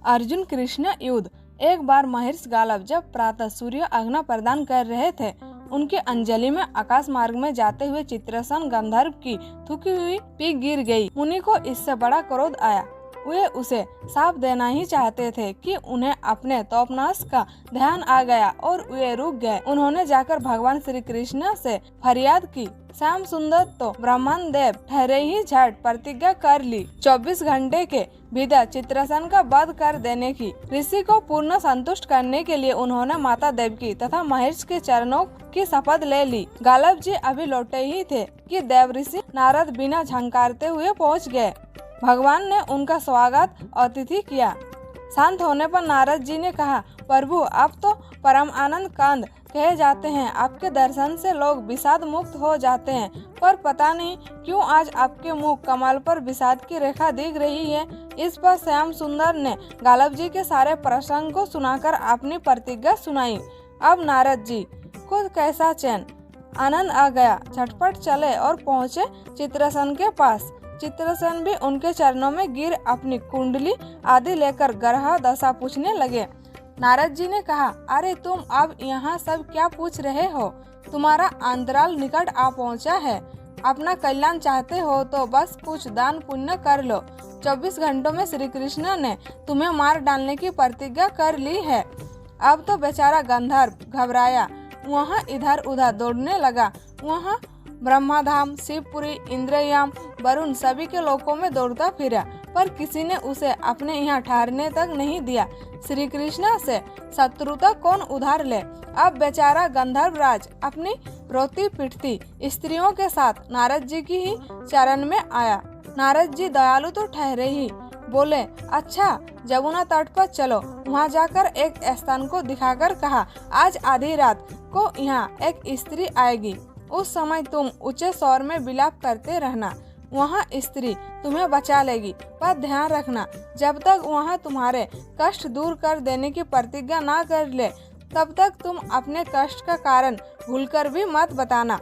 अर्जुन कृष्ण युद्ध। एक बार महर्षि गालब जब प्रातः सूर्य आज्ञा प्रदान कर रहे थे, उनकी अंजलि में आकाश मार्ग में जाते हुए चित्रसेन गंधर्व की थूकी हुई पीक गिर गई। मुनि को इससे बड़ा क्रोध आया। वे उसे साफ देना ही चाहते थे कि उन्हें अपने तोपनाश का ध्यान आ गया और वे रुक गए। उन्होंने जाकर भगवान श्री कृष्ण से फरियाद की, श्याम सुंदर तो ब्रह्मांड देव ठहरे ही झट प्रतिज्ञा कर ली 24 घंटे के भीतर चित्रसेन का वध कर देने की। ऋषि को पूर्ण संतुष्ट करने के लिए उन्होंने माता देवकी तथा महेश के चरणों की शपथ ले ली। गालब जी अभी लौटे ही थे कि देव ऋषि नारद बिना झंकारते हुए पहुंच गए। भगवान ने उनका स्वागत अतिथि किया। शांत होने पर नारद जी ने कहा, प्रभु आप तो परम आनंद कांद कहे जाते हैं। आपके दर्शन से लोग विषाद मुक्त हो जाते हैं, पर पता नहीं क्यों आज आपके मुख कमल पर विषाद की रेखा दिख रही है। इस पर श्याम सुंदर ने गालब जी के सारे प्रसंग को सुनाकर अपनी प्रतिज्ञा सुनाई। अब नारद जी को कैसा चैन आनंद आ गया। झटपट चले और पहुँचे चित्रसेन के पास। चित्रसेन भी उनके चरणों में गिर अपनी कुंडली आदि लेकर ग्रह दशा पूछने लगे। नारद जी ने कहा, अरे तुम अब यहाँ सब क्या पूछ रहे हो? तुम्हारा अंतराल निकट आ पहुँचा है। अपना कल्याण चाहते हो तो बस कुछ दान पुण्य कर लो। 24 घंटों में श्री कृष्ण ने तुम्हें मार डालने की प्रतिज्ञा कर ली है। अब तो बेचारा गंधर्व घबराया, वहाँ इधर उधर दौड़ने लगा। वहाँ ब्रह्माधाम, शिवपुरी, इंद्रयाम, वरुण सभी के लोकों में दौड़ता फिरा, पर किसी ने उसे अपने यहाँ ठहरने तक नहीं दिया। श्री कृष्ण से शत्रुता कौन उधार ले। अब बेचारा गंधर्व राज अपनी रोती पिटती स्त्रियों के साथ नारद जी की ही चरण में आया। नारद जी दयालु तो ठहरे ही, बोले, अच्छा जमुना तट पर चलो। वहाँ जाकर एक स्थान को दिखाकर कहा, आज आधी रात को यहाँ एक स्त्री आएगी। उस समय तुम ऊंचे स्वर में विलाप करते रहना, वहाँ स्त्री तुम्हें बचा लेगी। पर ध्यान रखना, जब तक वहाँ तुम्हारे कष्ट दूर कर देने की प्रतिज्ञा ना कर ले, तब तक तुम अपने कष्ट का कारण भूलकर भी मत बताना।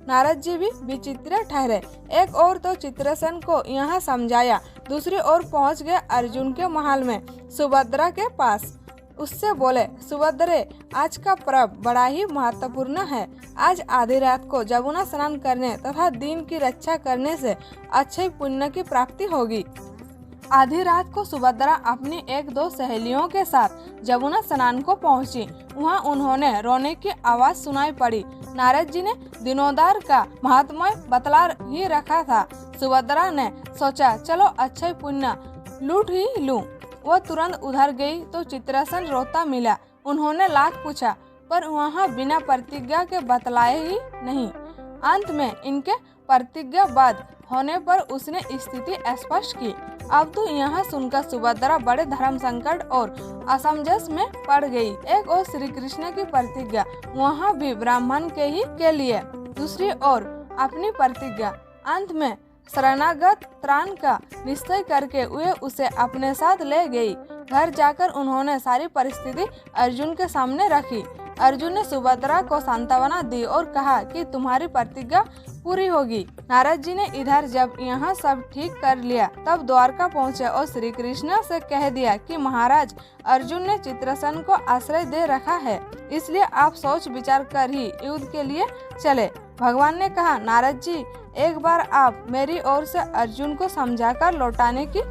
नारद जी भी विचित्र ठहरे। एक ओर तो चित्रसेन को यहाँ समझाया, दूसरी ओर पहुँच गए अर्जुन के महल में सुभद्रा के पास। उससे बोले, सुभद्रे आज का पर्व बड़ा ही महत्वपूर्ण है। आज आधी रात को जमुना स्नान करने तथा दीन की रक्षा करने से अच्छे पुण्य की प्राप्ति होगी। आधी रात को सुभद्रा अपनी एक दो सहेलियों के साथ जमुना स्नान को पहुंची। वहां उन्होंने रोने की आवाज सुनाई पड़ी। नारद जी ने दिनोदार का महात्म्य बतला ही रखा था। सुभद्रा ने सोचा, चलो अच्छे पुण्य लूट ही लूं। वह तुरंत उधर गई तो चित्रसेन रोता मिला। उन्होंने लाख पूछा, पर वहाँ बिना प्रतिज्ञा के बतलाए ही नहीं। अंत में इनके प्रतिज्ञाबद्ध होने पर उसने स्थिति स्पष्ट की। अब तो यहाँ सुनकर सुभद्रा बड़े धर्म संकट और असमंजस में पड़ गई। एक ओर श्री कृष्ण की प्रतिज्ञा, वहाँ भी ब्राह्मण के लिए, दूसरी ओर अपनी प्रतिज्ञा। अंत में शरणागत त्राण का निश्चय करके वे उसे अपने साथ ले गई। घर जाकर उन्होंने सारी परिस्थिति अर्जुन के सामने रखी। अर्जुन ने सुभद्रा को सांत्वना दी और कहा कि तुम्हारी प्रतिज्ञा पूरी होगी। नारद जी ने इधर जब यहाँ सब ठीक कर लिया, तब द्वारका पहुँचे और श्री कृष्ण से कह दिया कि महाराज, अर्जुन ने चित्रसेन को आश्रय दे रखा है, इसलिए आप सोच विचार कर ही युद्ध के लिए चले। भगवान ने कहा, नारद जी एक बार आप मेरी ओर से अर्जुन को समझाकर लौटाने की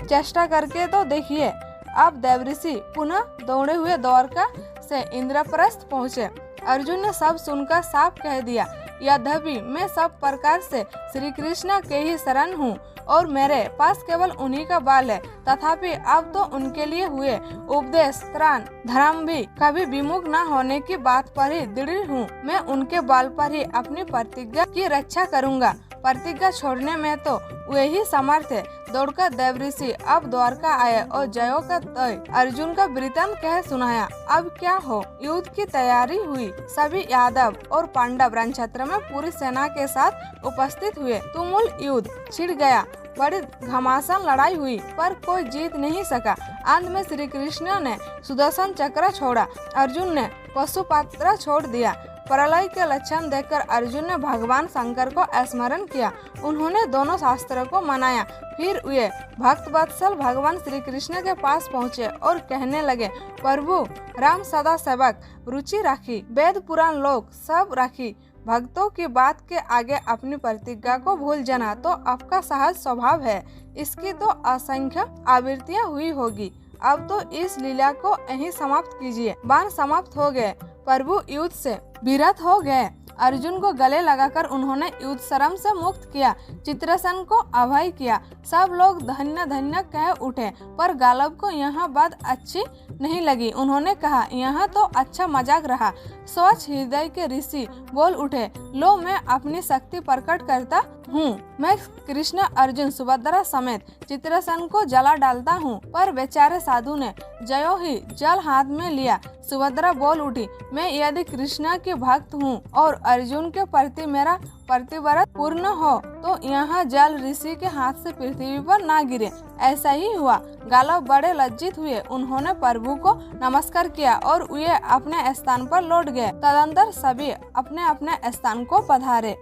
चेष्टा करके तो देखिए। अब देवऋषि पुनः दौड़े हुए द्वारका से इंद्रप्रस्थ पहुँचे। अर्जुन ने सब सुनकर साफ कह दिया, यद्यपि मैं सब प्रकार से श्री कृष्ण के ही शरण हूँ और मेरे पास केवल उन्हीं का बल है, तथापि अब तो उनके लिए हुए उपदेश त्राण धर्म भी कभी विमुख न होने की बात पर ही दृढ़ हूँ। मैं उनके बल पर ही अपनी प्रतिज्ञा की रक्षा करूँगा। प्रतिज्ञा छोड़ने में तो वे ही समर्थ है। दौड़कर देवऋषि अब द्वारका आए और जयो का तय अर्जुन का वृतांत कह सुनाया। अब क्या हो, युद्ध की तैयारी हुई। सभी यादव और पांडव रणक्षेत्र में पूरी सेना के साथ उपस्थित हुए। तुमुल युद्ध छिड़ गया। बड़ी घमासान लड़ाई हुई, पर कोई जीत नहीं सका। अंत में श्री कृष्ण ने सुदर्शन चक्र छोड़ा, अर्जुन ने पशुपात्र छोड़ दिया। प्रलय के लक्षण देखकर अर्जुन ने भगवान शंकर को स्मरण किया। उन्होंने दोनों शास्त्रों को मनाया। फिर वे भक्त वत्सल भगवान श्री कृष्ण के पास पहुँचे और कहने लगे, प्रभु राम सदा सेवक रुचि राखी, वेद पुराण लोक सब राखी, भक्तों की बात के आगे अपनी प्रतिज्ञा को भूल जाना तो आपका सहज स्वभाव है। इसकी तो असंख्य आवृत्तियां हुई होगी। अब तो इस लीला को यहीं समाप्त कीजिए। बाण समाप्त हो गए। प्रभु युद्ध से विरत हो गए। अर्जुन को गले लगाकर उन्होंने युद्ध शर्म से मुक्त किया। चित्रसेन को अभय किया। सब लोग धन्य धन्य कह उठे, पर गालब को यह बात अच्छी नहीं लगी। उन्होंने कहा, यह तो अच्छा मजाक रहा। स्वच्छ हृदय के ऋषि बोल उठे, लो मैं अपनी शक्ति प्रकट करता हूँ। मैं कृष्ण अर्जुन सुभद्रा समेत चित्रसेन को जला डालता हूँ। पर बेचारे साधु ने जयो ही जल हाथ में लिया। सुभद्रा बोल उठी, मैं यदि कृष्ण की भक्त हूँ और अर्जुन के प्रति मेरा प्रतिव्रत पूर्ण हो तो यह जल ऋषि के हाथ से पृथ्वी पर ना गिरे। ऐसा ही हुआ। गालव बड़े लज्जित हुए। उन्होंने प्रभु को नमस्कार किया और वे अपने स्थान पर लौट गए। तदंतर सभी अपने अपने स्थान को पधारे।